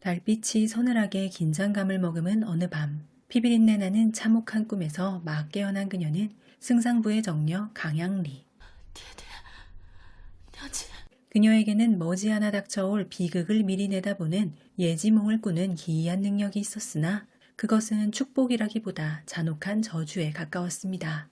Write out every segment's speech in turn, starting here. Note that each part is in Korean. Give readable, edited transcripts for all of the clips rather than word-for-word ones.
달빛이 서늘하게 긴장감을 머금은 어느 밤, 피비린내 나는 참혹한 꿈에서 막 깨어난 그녀는 승상부의 정녀 강양리. 그녀에게는 머지않아 닥쳐올 비극을 미리 내다보는 예지몽을 꾸는 기이한 능력이 있었으나 그것은 축복이라기보다 잔혹한 저주에 가까웠습니다.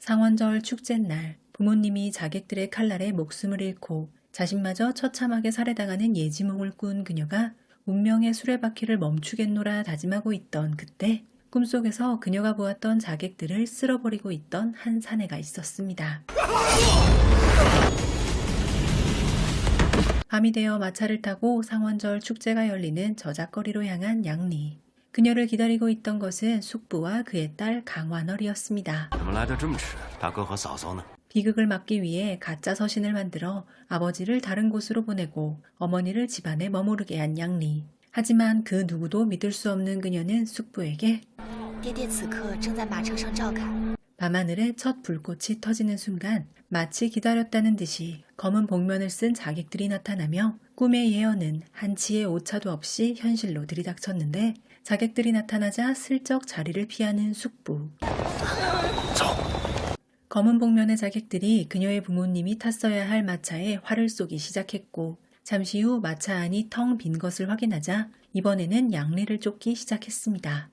상원절 축제날, 부모님이 자객들의 칼날에 목숨을 잃고 자신마저 처참하게 살해당하는 예지몽을 꾼 그녀가 운명의 수레바퀴를 멈추겠노라 다짐하고 있던 그때 꿈속에서 그녀가 보았던 자객들을 쓸어버리고 있던 한 사내가 있었습니다. 밤이 되어 마차를 타고 상원절 축제가 열리는 저작거리로 향한 양리. 그녀를 기다리고 있던 것은 숙부와 그의 딸 강완월이었습니다. 비극을 막기 위해 가짜 서신을 만들어 아버지를 다른 곳으로 보내고 어머니를 집안에 머무르게 한 양리. 하지만 그 누구도 믿을 수 없는 그녀는 숙부에게 밤하늘에 첫 불꽃이 터지는 순간 마치 기다렸다는 듯이 검은 복면을 쓴 자객들이 나타나며 꿈의 예언은 한치의 오차도 없이 현실로 들이닥쳤는데 자객들이 나타나자 슬쩍 자리를 피하는 숙부. 검은 복면의 자객들이 그녀의 부모님이 탔어야 할 마차에 활을 쏘기 시작했고 잠시 후 마차 안이 텅 빈 것을 확인하자 이번에는 양리를 쫓기 시작했습니다.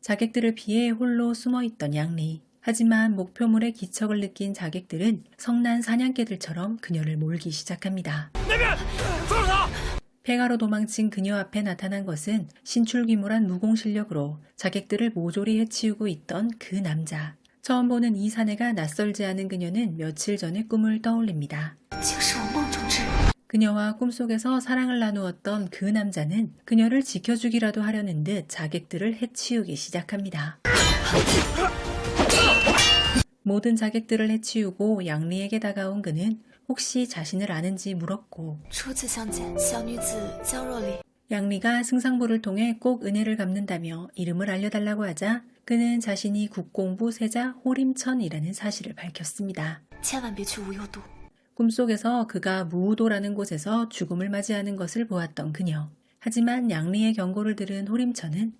자객들을 피해 홀로 숨어있던 양리. 하지만 목표물의 기척을 느낀 자객들은 성난 사냥개들처럼 그녀를 몰기 시작합니다. 폐가로 도망친 그녀 앞에 나타난 것은 신출귀몰한 무공실력으로 자객들을 모조리 해치우고 있던 그 남자. 처음 보는 이 사내가 낯설지 않은 그녀는 며칠 전의 꿈을 떠올립니다. 그녀와 꿈속에서 사랑을 나누었던 그 남자는 그녀를 지켜주기라도 하려는 듯 자객들을 해치우기 시작합니다. 모든 자객들을 해치우고 양리에게 다가온 그는 혹시 자신을 아는지 물었고 양리가 승상부를 통해 꼭 은혜를 갚는다며 이름을 알려달라고 하자 그는 자신이 국공부 세자 호림천이라는 사실을 밝혔습니다. 꿈속에서 그가 무우도라는 곳에서 죽음을 맞이하는 것을 보았던 그녀. 하지만 양리의 경고를 들은 호림천은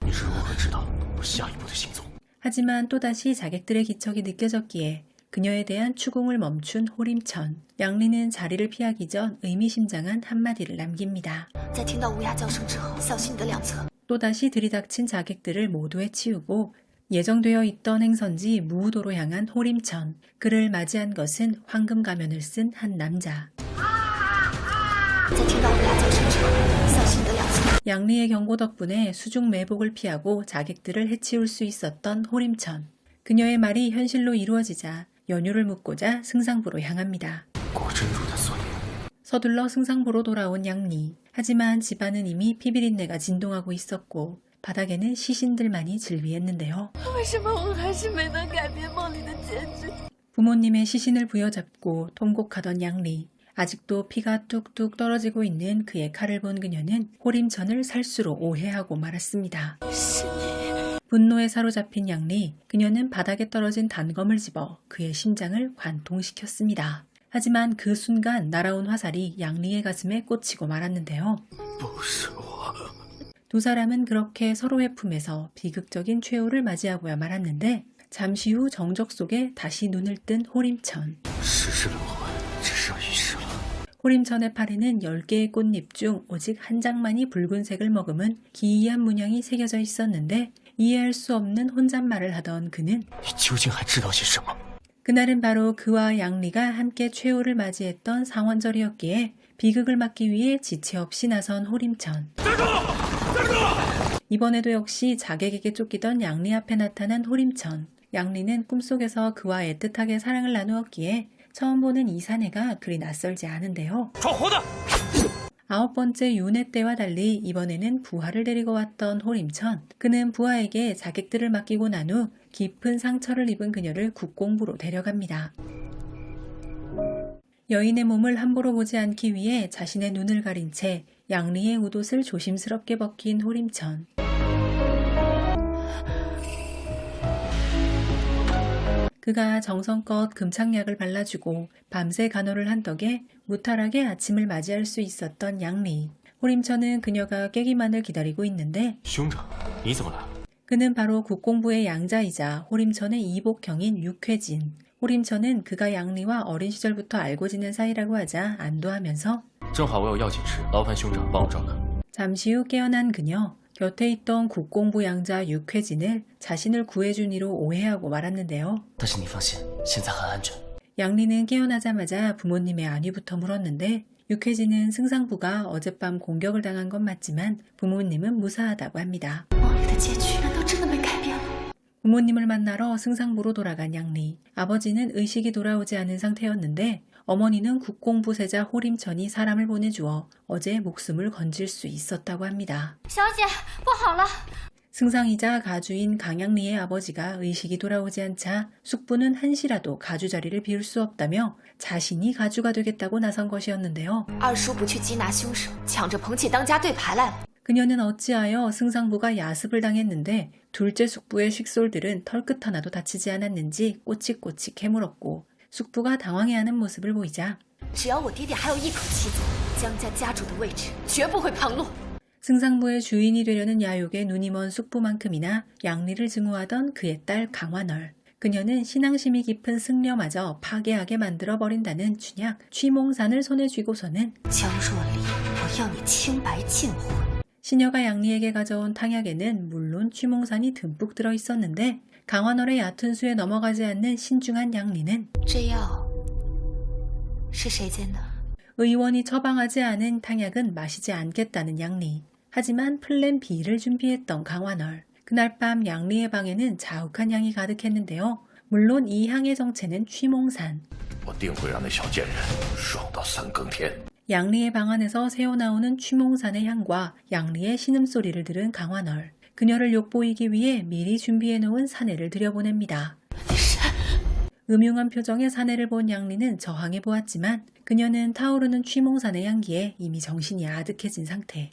하지만 또다시 자객들의 기척이 느껴졌기에 그녀에 대한 추궁을 멈춘 호림천. 양리는 자리를 피하기 전 의미심장한 한마디를 남깁니다. 또다시 들이닥친 자객들을 모두 해치우고 예정되어 있던 행선지 무우도로 향한 호림천. 그를 맞이한 것은 황금 가면을 쓴 한 남자. 양리의 경고 덕분에 수중 매복을 피하고 자객들을 해치울 수 있었던 호림천. 그녀의 말이 현실로 이루어지자 연유를 묻고자 승상부로 향합니다. 서둘러 승상부로 돌아온 양리. 하지만 집안은 이미 피비린내가 진동하고 있었고 바닥에는 시신들만이 즐비했는데요. 부모님의 시신을 부여잡고 통곡하던 양리. 아직도 피가 뚝뚝 떨어지고 있는 그의 칼을 본 그녀는 호림천을 살수로 오해하고 말았습니다. 분노에 사로잡힌 양리, 그녀는 바닥에 떨어진 단검을 집어 그의 심장을 관통시켰습니다. 하지만 그 순간 날아온 화살이 양리의 가슴에 꽂히고 말았는데요. 두 사람은 그렇게 서로의 품에서 비극적인 최후를 맞이하고야 말았는데 잠시 후 정적 속에 다시 눈을 뜬 호림천. 호림천의 팔에는 10개의 꽃잎 중 오직 한 장만이 붉은색을 머금은 기이한 문양이 새겨져 있었는데 이해할 수 없는 혼잣말을 하던 그는 그날은 바로 그와 양리가 함께 최후를 맞이했던 상원절이었기에 비극을 막기 위해 지체 없이 나선 호림천. 이번에도 역시 자객에게 쫓기던 양리 앞에 나타난 호림천. 양리는 꿈속에서 그와 애틋하게 사랑을 나누었기에 처음 보는 이 사내가 그리 낯설지 않은데요. 9번째 윤회 때와 달리 이번에는 부하를 데리고 왔던 호림천. 그는 부하에게 자객들을 맡기고 난 후 깊은 상처를 입은 그녀를 국공부로 데려갑니다. 여인의 몸을 함부로 보지 않기 위해 자신의 눈을 가린 채 양리의 웃옷을 조심스럽게 벗긴 호림천. 그가 정성껏 금착약을 발라주고 밤새 간호를 한 덕에 무탈하게 아침을 맞이할 수 있었던 양리. 호림천은 그녀가 깨기만을 기다리고 있는데 兄长，你怎么了？ 그는 바로 국공부의 양자이자 호림천의 이복형인 육회진. 호림천은 그가 양리와 어린 시절부터 알고 지낸 사이라고 하자 안도하면서 正好我有药紧吃，劳烦兄长帮我照看。 잠시 후 깨어난 그녀. 곁에 있던 국공부 양자 육회진을 자신을 구해준 이로 오해하고 말았는데요. 但是你放心，现在很安全。 양리는 깨어나자마자 부모님의 안위부터 물었는데 육회진은 승상부가 어젯밤 공격을 당한 건 맞지만 부모님은 무사하다고 합니다. 梦里的结局难道真的没改变吗？ 부모님을 만나러 승상부로 돌아간 양리. 아버지는 의식이 돌아오지 않은 상태였는데 어머니는 국공부세자 호림천이 사람을 보내주어 어제 목숨을 건질 수 있었다고 합니다. 小姐，不好了！ 승상이자 가주인 강양리의 아버지가 의식이 돌아오지 않자 숙부는 한시라도 가주 자리를 비울 수 없다며 자신이 가주가 되겠다고 나선 것이었는데요. 二叔不去缉拿凶手，抢着捧起当家对牌来了。 그녀는 어찌하여 승상부가 야습을 당했는데 둘째 숙부의 식솔들은 털끝 하나도 다치지 않았는지 꼬치꼬치 캐물었고 숙부가 당황해하는 모습을 보이자 只要我爹爹还有一口气子，江家家主的位置绝不会旁落。 승상부의 주인이 되려는 야욕에 눈이 먼 숙부만큼이나 양리를 증오하던 그의 딸 강환월. 그녀는 신앙심이 깊은 승려마저 파괴하게 만들어버린다는 춘약 취몽산을 손에 쥐고서는 江若离，我要你清白尽毁。 시녀가 양리에게 가져온 탕약에는 물론 취몽산이 듬뿍 들어있었는데 강환월의 얕은 수에 넘어가지 않는 신중한 양리는 这药是谁煎的？ 의원이 처방하지 않은 탕약은 마시지 않겠다는 양리. 하지만 플랜 B를 준비했던 강환월. 그날 밤 양리의 방에는 자욱한 향이 가득했는데요. 물론 이 향의 정체는 취몽산. 我定会让那小贱人爽到三更天。 양리의 방 안에서 새어나오는 취몽산의 향과 양리의 신음소리를 들은 강환월. 그녀를 욕보이기 위해 미리 준비해놓은 사내를 들여보냅니다. 음흉한 표정의 사내를 본 양리는 저항해 보았지만 그녀는 타오르는 취몽산의 향기에 이미 정신이 아득해진 상태.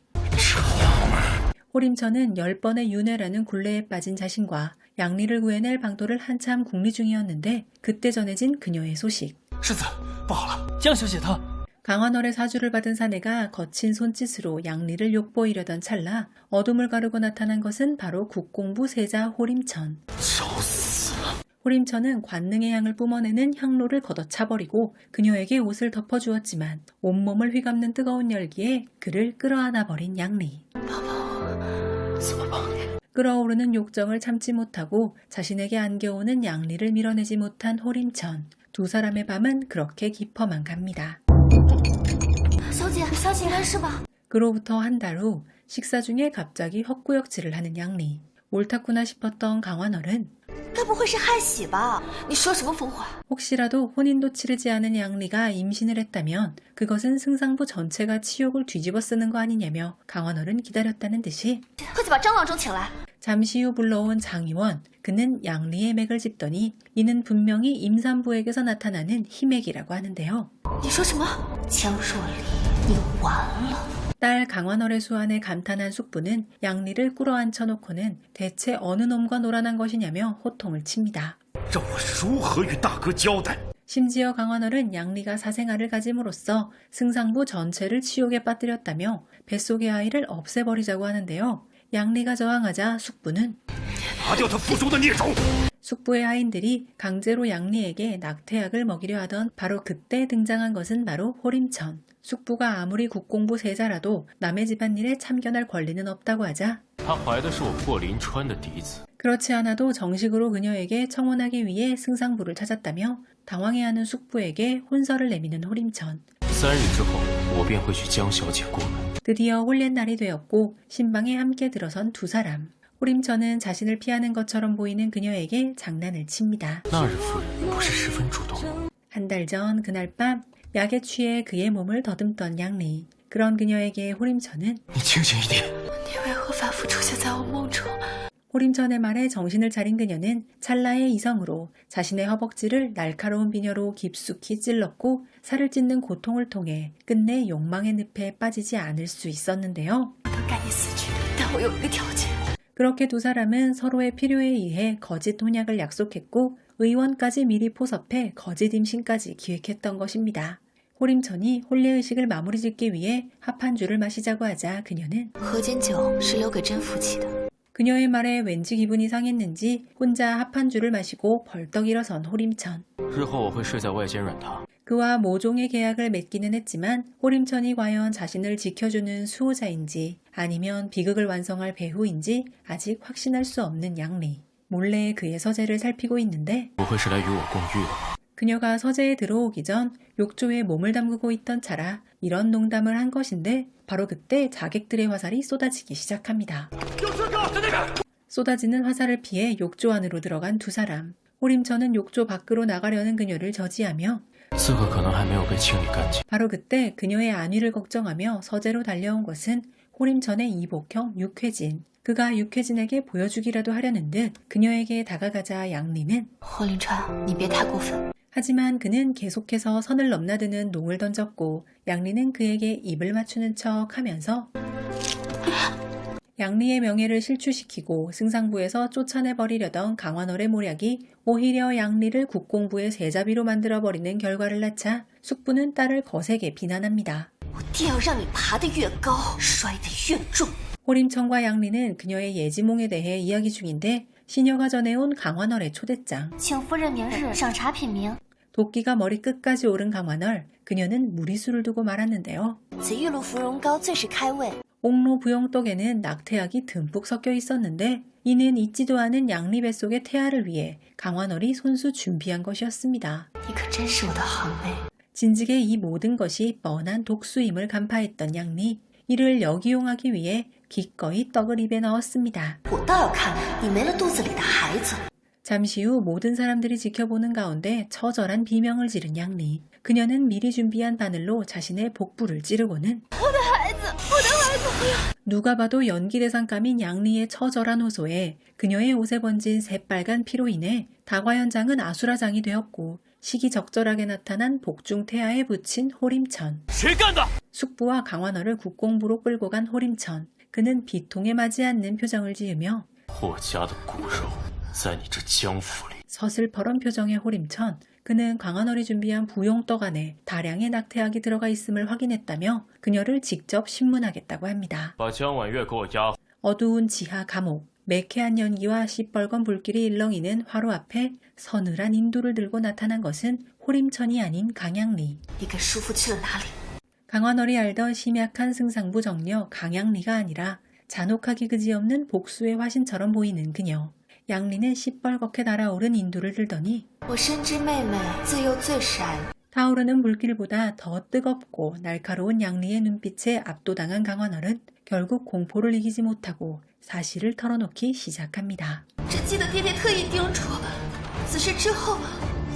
호림천은 10번의 윤회라는 굴레에 빠진 자신과 양리를 구해낼 방도를 한참 궁리 중이었는데 그때 전해진 그녀의 소식. 世子，不好了，江小姐她…… 강환월의 사주를 받은 사내가 거친 손짓으로 양리를 욕보이려던 찰나 어둠을 가르고 나타난 것은 바로 국공부 세자 호림천. 找死了！ 호림천은 관능의 향을 뿜어내는 향로를 걷어차버리고 그녀에게 옷을 덮어주었지만 온몸을 휘감는 뜨거운 열기에 그를 끌어안아 버린 양리. 怎么办？ 끓어오르는 욕정을 참지 못하고 자신에게 안겨오는 양리를 밀어내지 못한 호림천. 두 사람의 밤은 그렇게 깊어만 갑니다. 小姐，小姐，没事吧？ 그로부터 한 달 후 식사 중에 갑자기 헛구역질을 하는 양리. 옳았구나 싶었던 강환월은 该不会是害喜吧？你说什么疯话？ 혹시라도 혼인도 치르지 않은 양리가 임신을 했다면 그것은 승상부 전체가 치욕을 뒤집어 쓰는 거 아니냐며 강환월은 기다렸다는 듯이 快去把张郎中请来。 잠시 후 불러온 장의원. 그는 양리의 맥을 짚더니 이는 분명히 임산부에게서 나타나는 희맥이라고 하는데요. 你说什么？江若离，你完了！ 딸 강환월의 수완에 감탄한 숙부는 양리를 꿇어앉혀놓고는 대체 어느 놈과 놀아난 것이냐며 호통을 칩니다. 让我如何与大哥交代？ 심지어 강환월은 양리가 사생아를 가짐으로써 승상부 전체를 치욕에 빠뜨렸다며 뱃속의 아이를 없애버리자고 하는데요. 양리가 저항하자 숙부는 拿掉他腹中的孽种！ 숙부의 하인들이 강제로 양리에게 낙태약을 먹이려 하던 바로 그때 등장한 것은 바로 호림천. 숙부가 아무리 국공부 세자라도 남의 집안일에 참견할 권리는 없다고 하자 她怀的是我霍林川的嫡子。 그렇지 않아도 정식으로 그녀에게 청혼하기 위해 승상부를 찾았다며 당황해하는 숙부에게 혼설을 내미는 호림천. 3日之后，我便会去江小姐过门。 드디어 혼례 날이 되었고 신방에 함께 들어선 두 사람. 호림천은 자신을 피하는 것처럼 보이는 그녀에게 장난을 칩니다. 那日夫人不是十分主动吗？ 한 달 전 그날 밤 약에 취해 그의 몸을 더듬던 양리. 그런 그녀에게 호림천은 你清醒一点。你为何反复出现在我梦中？ 호림천의 말에 정신을 차린 그녀는 찰나의 이성으로 자신의 허벅지를 날카로운 비녀로 깊숙이 찔렀고 살을 찢는 고통을 통해 끝내 욕망의 늪에 빠지지 않을 수 있었는데요. 我能赶你死去，但我有一个条件。 그렇게 두 사람은 서로의 필요에 의해 거짓 혼약을 약속했고 의원까지 미리 포섭해 거짓 임신까지 기획했던 것입니다. 호림천이 혼례의식을 마무리 짓기 위해 합한주를 마시자고 하자 그녀는 河间酒是留给真夫妻的。 그녀의 말에 왠지 기분이 상했는지 혼자 합한주를 마시고 벌떡 일어선 호림천. 日后我会睡在外间软榻。 그와 모종의 계약을 맺기는 했지만 호림천이 과연 자신을 지켜주는 수호자인지 아니면 비극을 완성할 배후인지 아직 확신할 수 없는 양리. 몰래 그의 서재를 살피고 있는데 不会是来与我共浴的吧？ 그녀가 서재에 들어오기 전 욕조에 몸을 담그고 있던 차라 이런 농담을 한 것인데 바로 그때 자객들의 화살이 쏟아지기 시작합니다. 쏟아지는 화살을 피해 욕조 안으로 들어간 두 사람. 호림천은 욕조 밖으로 나가려는 그녀를 저지하며 刺客可能还没有被清理干净。 바로 그때 그녀의 안위를 걱정하며 서재로 달려온 것은 호림천의 이복형 육회진. 그가 육회진에게 보여주기라도 하려는 듯 그녀에게 다가가자 양리는 霍林川，你别太过分。 하지만 그는 계속해서 선을 넘나드는 농을 던졌고 양리는 그에게 입을 맞추는 척 하면서 양리의 명예를 실추시키고 승상부에서 쫓아내버리려던 강완월의 모략이 오히려 양리를 국공부의 세자비로 만들어버리는 결과를 낳자 숙부는 딸을 거세게 비난합니다. 我定要让你爬得越高，摔得越重。 호림천과 양리는 그녀의 예지몽에 대해 이야기 중인데 시녀가 전해온 강완월의 초대장. 请夫人明日赏茶品茗。 도끼가 머리 끝까지 오른 강완월. 그녀는 무리수를 두고 말았는데요. 此玉露芙蓉膏最是开胃。 옥로 부용떡에는 낙태약이 듬뿍 섞여 있었는데 이는 잊지도 않은 양리 뱃속의 태아를 위해 강완월이 손수 준비한 것이었습니다. 你可真是我的好妹。 진즉에 이 모든 것이 뻔한 독수임을 간파했던 양리. 이를 역이용하기 위해 기꺼이 떡을 입에 넣었습니다. 我倒要看你没了肚子里的孩子。 잠시 후 모든 사람들이 지켜보는 가운데 처절한 비명을 지른 양리. 그녀는 미리 준비한 바늘로 자신의 복부를 찌르고는 누가 봐도 연기 대상감인 양리의 처절한 호소에 그녀의 옷에 번진 새빨간 피로 인해 다과현장은 아수라장이 되었고 시기적절하게 나타난 복중태아에 붙인 호림천. 谁干的？ 숙부와 강완월을 국공부로 끌고 간 호림천. 그는 비통에 맞지 않는 표정을 지으며 霍家的骨肉在你这江府里。 서슬퍼런 표정의 호림천. 그는 강완월이 준비한 부용떡 안에 다량의 낙태약이 들어가 있음을 확인했다며 그녀를 직접 신문하겠다고 합니다. 把江婉月给我押。 어두운 지하 감옥. 매캐한 연기와 시뻘건 불길이 일렁이는 화로 앞에 서늘한 인두를 들고 나타난 것은 호림천이 아닌 강양리. 你跟叔父去了哪里？ 강완월이 알던 심약한 승상부 정려 강양리가 아니라 잔혹하기 그지없는 복수의 화신처럼 보이는 그녀. 양리는 시뻘겋게 달아오른 인두를 들더니 我深知妹妹自幼最善。 타오르는 불길보다 더 뜨겁고 날카로운 양리의 눈빛에 압도당한 강완월은 결국 공포를 이기지 못하고 사실을 털어놓기 시작합니다. 只记得爹爹特意叮嘱，此事之后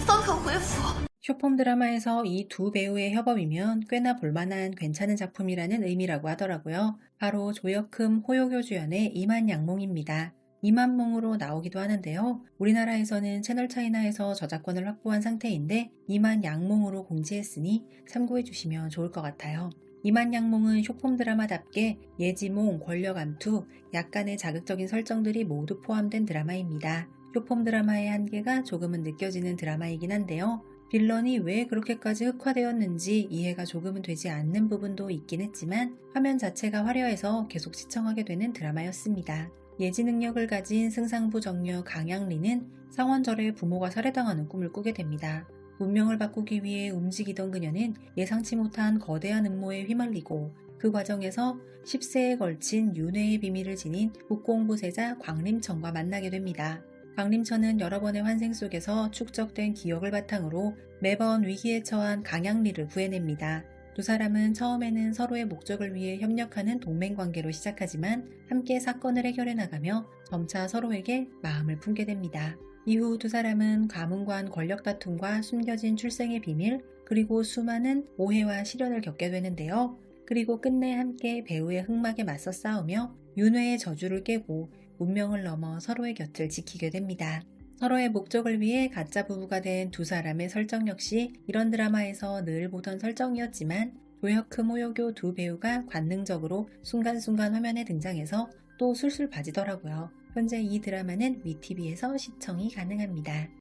方可回府。 쇼폼 드라마에서 이 두 배우의 협업이면 꽤나 볼만한 괜찮은 작품이라는 의미라고 하더라고요. 바로 조여큼 호요교 주연의 이만양몽입니다. 이만몽으로 나오기도 하는데요. 우리나라에서는 채널 차이나에서 저작권을 확보한 상태인데 이만양몽으로 공지했으니 참고해주시면 좋을 것 같아요. 이만양몽은 쇼폼 드라마답게 예지몽, 권력암투, 약간의 자극적인 설정들이 모두 포함된 드라마입니다. 쇼폼 드라마의 한계가 조금은 느껴지는 드라마이긴 한데요. 빌런이 왜 그렇게까지 흑화되었는지 이해가 조금은 되지 않는 부분도 있긴 했지만 화면 자체가 화려해서 계속 시청하게 되는 드라마였습니다. 예지 능력을 가진 승상부 정려 강양리는 상원절에 부모가 살해당하는 꿈을 꾸게 됩니다. 운명을 바꾸기 위해 움직이던 그녀는 예상치 못한 거대한 음모에 휘말리고 그 과정에서 10세에 걸친 윤회의 비밀을 지닌 국공부세자 광림천과 만나게 됩니다. 광림천은 여러 번의 환생 속에서 축적된 기억을 바탕으로 매번 위기에 처한 강양리를 구해냅니다. 두 사람은 처음에는 서로의 목적을 위해 협력하는 동맹관계로 시작하지만 함께 사건을 해결해 나가며 점차 서로에게 마음을 품게 됩니다. 이후 두 사람은 가문 간 권력 다툼과 숨겨진 출생의 비밀, 그리고 수많은 오해와 시련을 겪게 되는데요. 그리고 끝내 함께 배우의 흑막에 맞서 싸우며 윤회의 저주를 깨고 운명을 넘어 서로의 곁을 지키게 됩니다. 서로의 목적을 위해 가짜 부부가 된 두 사람의 설정 역시 이런 드라마에서 늘 보던 설정이었지만 조여큼 호요교 두 배우가 관능적으로 순간순간 화면에 등장해서 또 술술 봐지더라고요. 현재 이 드라마는 위티비에서 시청이 가능합니다.